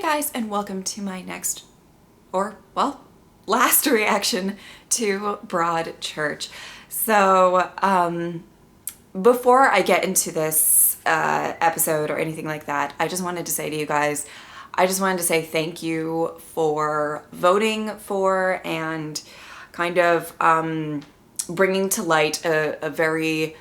guys, and welcome to my next, last reaction to Broadchurch. So, before I get into this episode or anything like that, I just wanted to say to you guys, I just wanted to say thank you for voting for and kind of bringing to light a very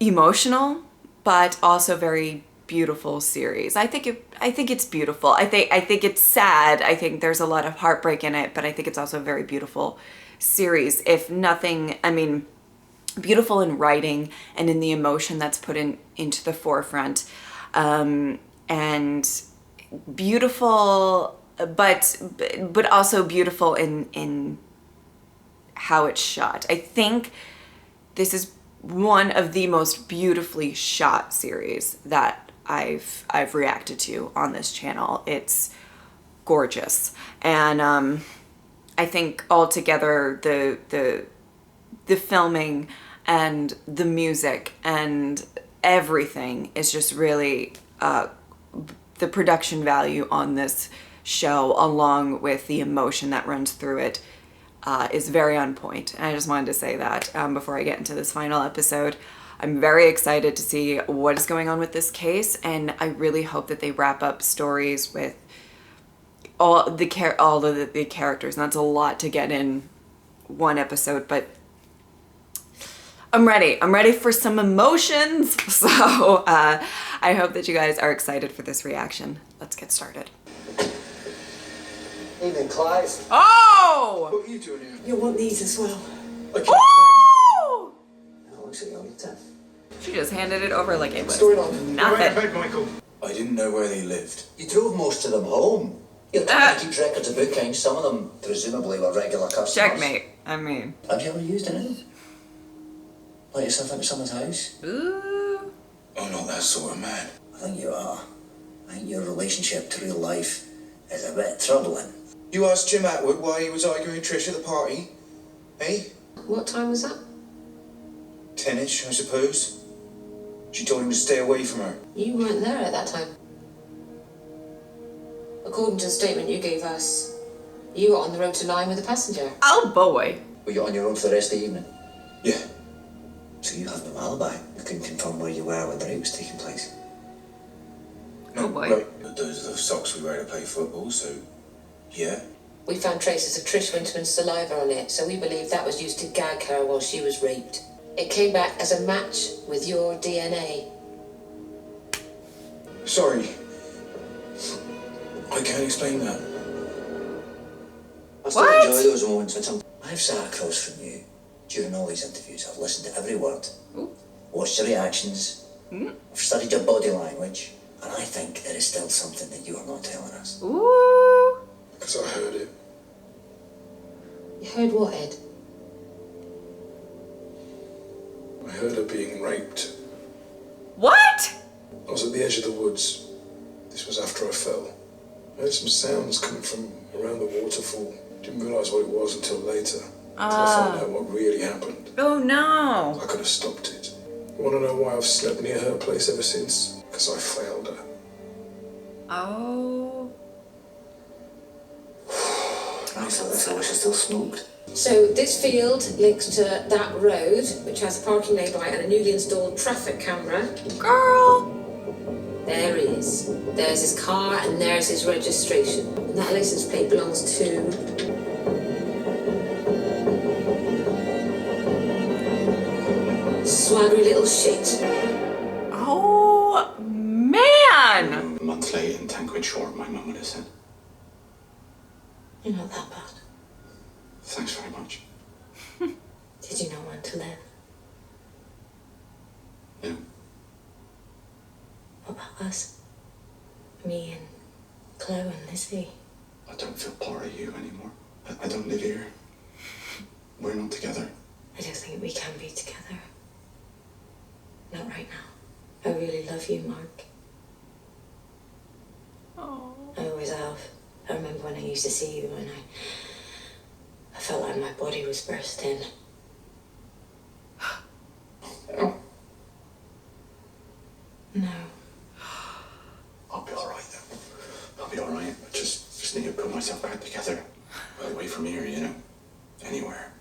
emotional but also very beautiful series. I think it's beautiful. I think it's sad. I think there's a lot of heartbreak in it, but I think it's also a very beautiful series. If nothing, I mean, beautiful in writing and in the emotion that's put into the forefront, and beautiful, but also beautiful in how it's shot. I think this is one of the most beautifully shot series that I've reacted to on this channel. It's gorgeous, and I think altogether the filming and the music and everything is just really the production value on this show, along with the emotion that runs through it, is very on point. And I just wanted to say that before I get into this final episode. I'm very excited to see what is going on with this case, and I really hope that they wrap up stories with all of the characters. And that's a lot to get in one episode, but I'm ready. I'm ready for some emotions. So I hope that you guys are excited for this reaction. Let's get started. Evening, Clive. Oh! What are you doing here? You want these as well? Okay. Oh! That looks like you'll need to. She just handed it over like it was What's going on? nothing. Right in bed, Michael. I didn't know where they lived. You drove most of them home. Your company keeps records of bookings. Some of them, presumably, were regular customers. Checkmate. I mean. Have you ever used anything? Let yourself into someone's house? Ooh. I'm not that sort of man. I think you are. I think your relationship to real life is a bit troubling. You asked Jim Atwood why he was arguing with Trish at the party? Eh? What time was that? 10ish, I suppose. She told him to stay away from her. You weren't there at that time. According to the statement you gave us, you were on the road to Lyme with a passenger. Oh boy. Were you on your own for the rest of the evening? Yeah. So you have no alibi. You couldn't confirm where you were when the rape was taking place. No, Oh boy. right. But those are the socks we wear to play football, so yeah. We found traces of Trish Winterman's saliva on it, so we believe that was used to gag her while she was raped. It came back as a match with your DNA. Sorry. I can't explain that. I still What? enjoy those moments when I've sat across from you during all these interviews. I've listened to every word. Ooh. Watched your reactions. I've studied your body language. And I think there is still something that you are not telling us. Ooh. Because I heard it. You heard what, Ed? I heard her being raped. What? I was at the edge of the woods. This was after I fell. I heard some sounds coming from around the waterfall. Didn't realise what it was until later. Until I found out what really happened. Oh no. I could have stopped it. You want to know why I've slept near her place ever since? Because I failed her. Oh. I thought this wish I still smoked. So this field links to that road, which has a parking lay-by and a newly installed traffic camera. Girl. There he is. There's his car and there's his registration. And that license plate belongs to... Swaggery little shit. Oh man. A month late and 10 quid short, my mum would have said. You're not that bad. Thanks very much. Did you know when to live? Yeah. What about us? Me and Chloe and Lizzie. I don't feel part of you anymore. I don't live here. We're not together. I don't think we can be together. Not right now. I really love you, Mark. Oh. I always have. I remember when I used to see you and I felt like my body was bursting. No. I'll be alright then. Just need to put myself back together. Away from here, you know. Anywhere.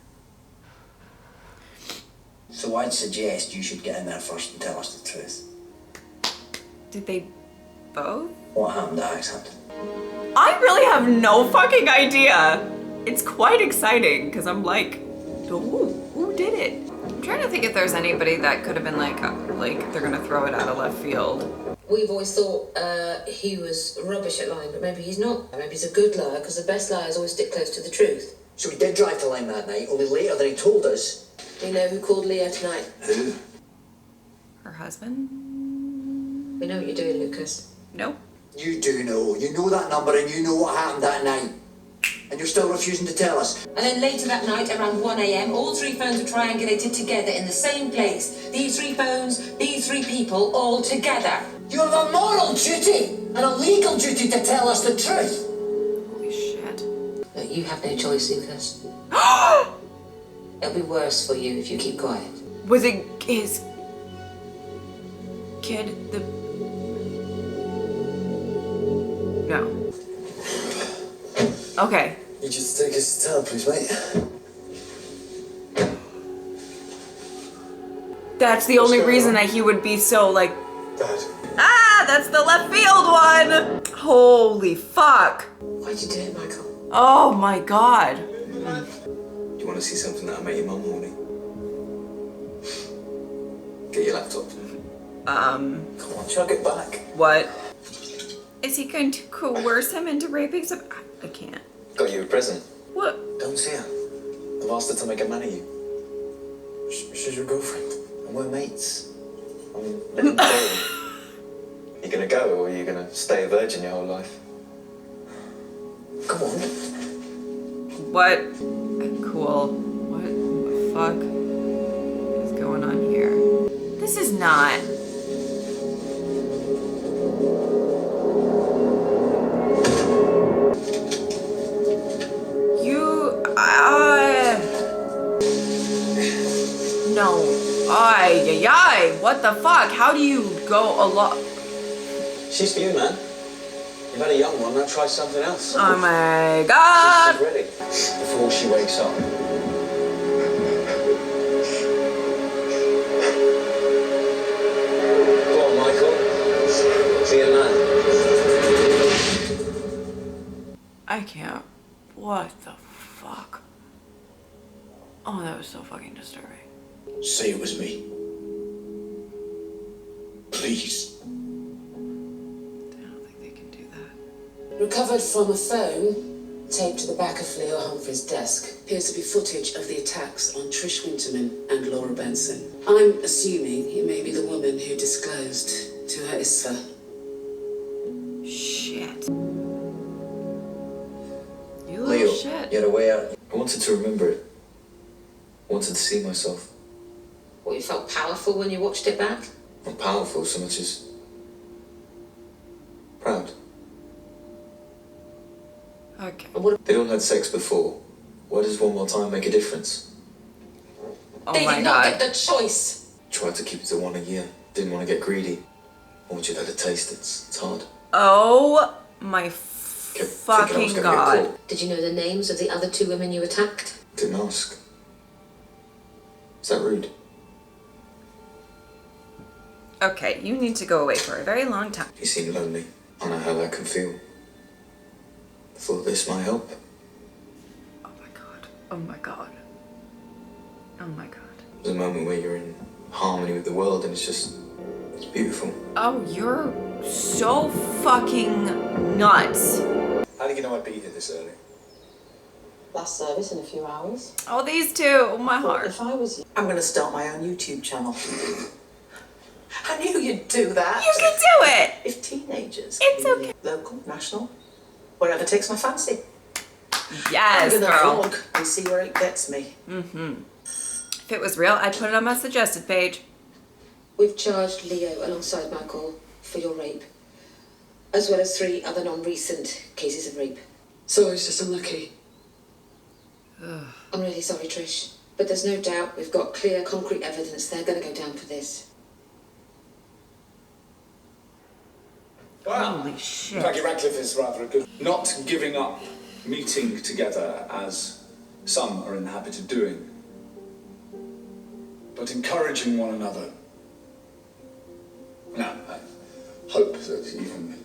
So I'd suggest you should get in there first and tell us the truth. Did they both? What happened to Accent? I really have no fucking idea. It's quite exciting because I'm like, ooh, who did it? I'm trying to think if there's anybody that could have been like they're gonna throw it out of left field. We've always thought he was rubbish at lying, but maybe he's not. Maybe he's a good liar, because the best liars always stick close to the truth. So he did drive to Lyme that night, only later than he told us. Do you know who called Leo tonight? Who? Her husband? We know what you're doing, Lucas. Nope. You do know. You know that number and you know what happened that night. And you're still refusing to tell us. And then later that night, around 1 a.m., all three phones were triangulated together in the same place. These three phones, these three people, all together. You have a moral duty and a legal duty to tell us the truth. Holy shit. Look, you have no choice, Lucas. It'll be worse for you if you keep quiet. Was it his kid? No. Okay. You just take us to town, please, mate. That's the only going reason on? that he would be so like, Dad. ah, that's the left field one. Holy fuck. Why'd you do it, Michael? Oh my god. Do you want to see something that'll make your mum horny? Get your laptop. Come on, chug it back. What? Is he going to coerce him into raping some? I can't. Got you a present. What? Don't see her. I've asked her to make a man of you. She's your girlfriend. And we're mates. I mean, let him go. You gonna go, or are you gonna stay a virgin your whole life? Come on. What? Cool. What the fuck is going on here? This is not. No. Ay, what the fuck? How do you go along? She's for you, man. You've had a young one, now try something else. Oh my god. She's ready. Before she wakes up. Go on, Michael. Be a man. I can't. What the fuck? Oh, that was so fucking disturbing. Say it was me. Please. I don't think they can do that. Recovered from a phone taped to the back of Leo Humphrey's desk appears to be footage of the attacks on Trish Winterman and Laura Benson. I'm assuming he may be the woman who disclosed to her ISFA. Shit. You little Leo, shit. you're aware. I wanted to remember it. I wanted to see myself. What, you felt powerful when you watched it back? Not powerful so much as proud. Okay. And what They'd all had sex before. Why does one more time make a difference? Oh they my did not get god. the choice. Tried to keep it to one a year. Didn't want to get greedy. Once you've had a taste, it's hard. Oh my Kept thinking I was fucking gonna get god. caught. Did you know the names of the other two women you attacked? Didn't ask. Is that rude? Okay, you need to go away for a very long time. You seem lonely. I know how that can feel. I thought this might help. Oh my god. Oh my god. Oh my god. There's a moment where you're in harmony with the world and it's beautiful. Oh, you're so fucking nuts. How did you know I'd be here this early? Last service in a few hours. Oh, these two. Oh, my heart. If I was you, I'm going to start my own YouTube channel. I knew you'd do that. You can do it. If teenagers, It's can be okay. local, national, wherever takes my fancy. Yes, I'm gonna girl. vlog and see where it gets me. If it was real, I'd put it on my suggested page. We've charged Leo alongside Michael for your rape, as well as 3 other non-recent cases of rape. So it's just unlucky. I'm really sorry, Trish, but there's no doubt we've got clear, concrete evidence they're going to go down for this. Wow. Holy shit. Maggie Radcliffe is rather a good. Not giving up meeting together as some are in the habit of doing, but encouraging one another. Now, I hope that even.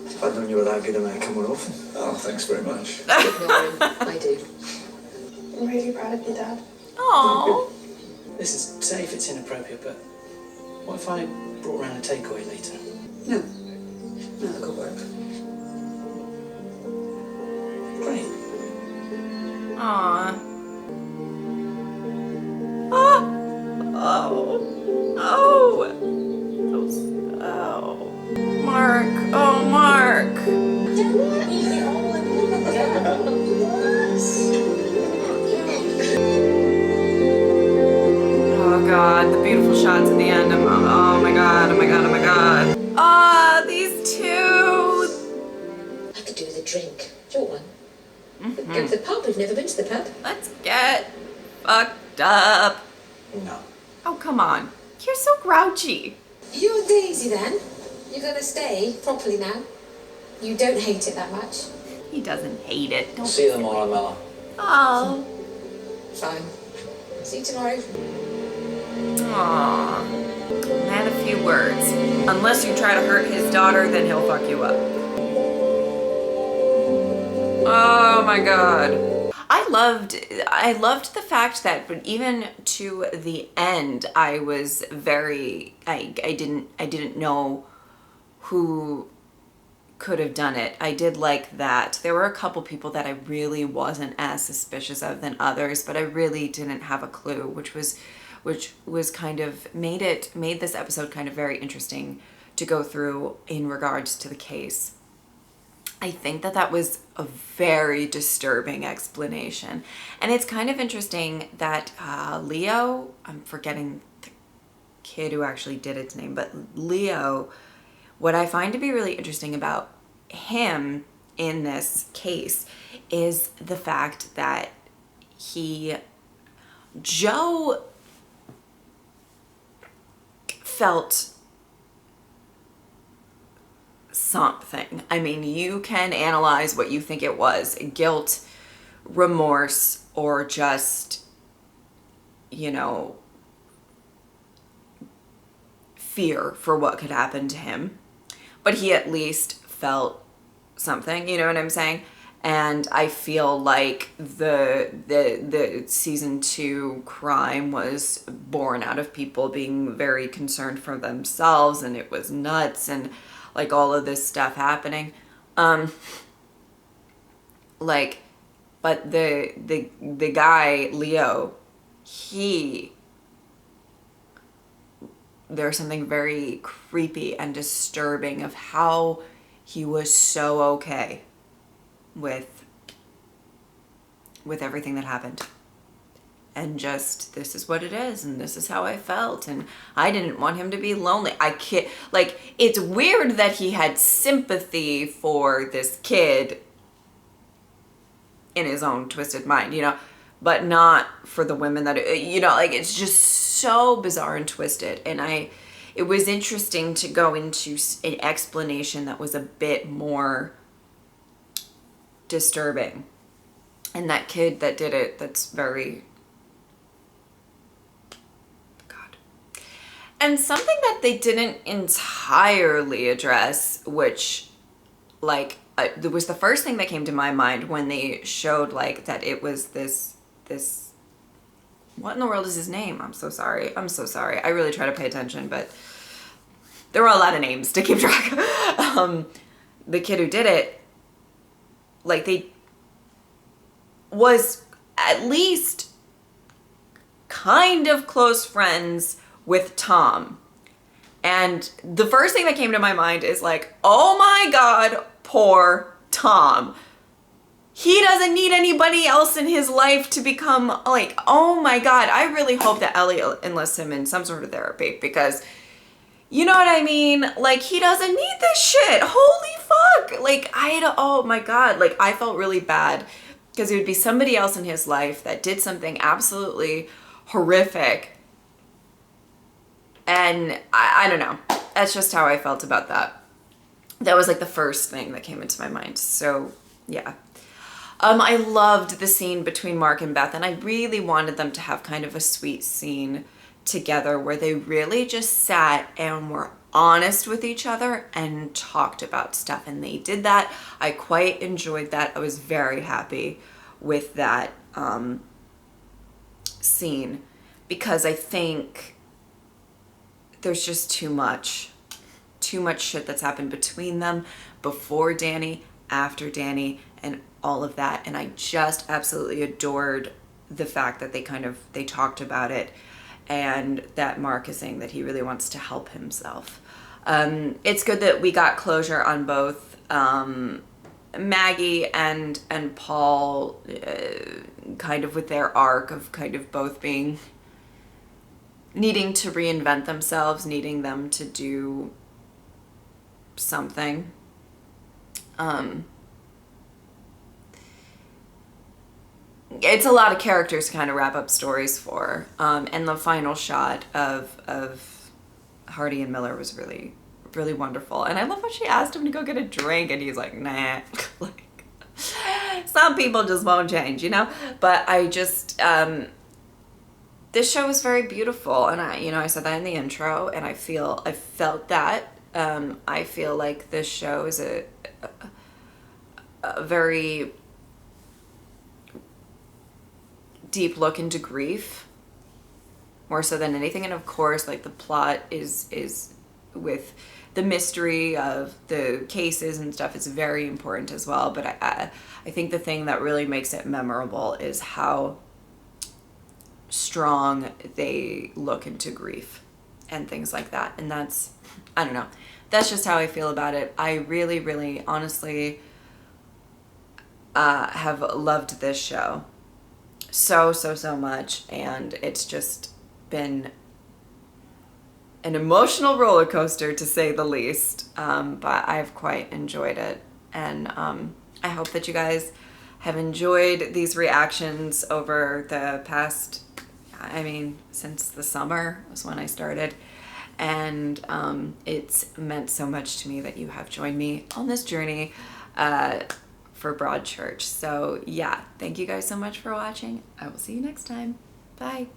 If I'd known you were that good, I might come more often. Oh, thanks very much. Ignore him. I do. I'm really proud of you, Dad. Aww. Listen, say if it's inappropriate, but what if I brought around a takeaway later? No. No, that could work. Great. Aww. Ah. Oh. Oh. Oh. Mark. Oh, Mark. Oh God, the beautiful shots at the end. Oh my God, oh my God, oh my God. Ah, these two. I could do with a drink. Do you want one? Go to the pub. We've never been to the pub. Let's get fucked up. No. Oh, come on. You're so grouchy. You're Daisy then. You're gonna stay properly now. You don't hate it that much. He doesn't hate it. Don't See you tomorrow, Mella. Oh. Fine. See you tomorrow. Aww. Man, a few words. Unless you try to hurt his daughter, then he'll fuck you up. Oh my God. I loved the fact that, but even to the end, I was very, I didn't know who could have done it. I did like that. There were a couple people that I really wasn't as suspicious of than others, but I really didn't have a clue, which was kind of made this episode kind of very interesting to go through in regards to the case. I think that was a very disturbing explanation. And it's kind of interesting that Leo, I'm forgetting the kid who actually did its name, but Leo, what I find to be really interesting about him in this case is the fact that Joe felt something. I mean, you can analyze what you think it was, guilt, remorse, or just, you know, fear for what could happen to him. But he at least felt something, you know what I'm saying? And I feel like the season 2 crime was born out of people being very concerned for themselves, and it was nuts, and like all of this stuff happening. Like, but the guy, Leo, there's something very creepy and disturbing of how he was so okay with everything that happened. And just, this is what it is, and this is how I felt, and I didn't want him to be lonely. I can't, like, it's weird that he had sympathy for this kid in his own twisted mind, you know, but not for the women that, you know, like, it's just so bizarre and twisted. And it was interesting to go into an explanation that was a bit more disturbing. And that kid that did it, that's very... God. And something that they didn't entirely address, which, like, it was the first thing that came to my mind when they showed, like, that it was this... What in the world is his name? I'm so sorry. I really try to pay attention, but there were a lot of names to keep track of. The kid who did it, like, they was at least kind of close friends with Tom. And the first thing that came to my mind is like, oh my God, poor Tom. He doesn't need anybody else in his life to become like, oh my God. I really hope that Ellie enlists him in some sort of therapy, because you know what I mean? Like, he doesn't need this shit. Holy fuck. Like, oh my God. Like, I felt really bad because it would be somebody else in his life that did something absolutely horrific. And I don't know. That's just how I felt about that. that was like the first thing that came into my mind. So yeah. I loved the scene between Mark and Beth, and I really wanted them to have kind of a sweet scene together where they really just sat and were honest with each other and talked about stuff, and they did that. I quite enjoyed that. I was very happy with that scene, because I think there's just too much shit that's happened between them, before Danny, after Danny, and all of that. And I just absolutely adored the fact that they talked about it, and that Mark is saying that he really wants to help himself. It's good that we got closure on both Maggie and Paul, kind of with their arc of kind of both being needing to reinvent themselves, needing them to do something. It's a lot of characters to kind of wrap up stories for. And the final shot of Hardy and Miller was really, really wonderful. And I love how she asked him to go get a drink, and he's like, nah. Like, some people just won't change, you know? But I just, this show was very beautiful. And I said that in the intro, and I felt that. I feel like this show is a very deep look into grief, more so than anything. And of course, like, the plot is with the mystery of the cases and stuff is very important as well. But I think the thing that really makes it memorable is how strong they look into grief and things like that. And that's, I don't know, that's just how I feel about it. I really, really honestly have loved this show so much, and it's just been an emotional roller coaster, to say the least. But I've quite enjoyed it, and I hope that you guys have enjoyed these reactions over the past, since the summer was when I started, and it's meant so much to me that you have joined me on this journey for Broadchurch. So yeah, thank you guys so much for watching. I will see you next time. Bye.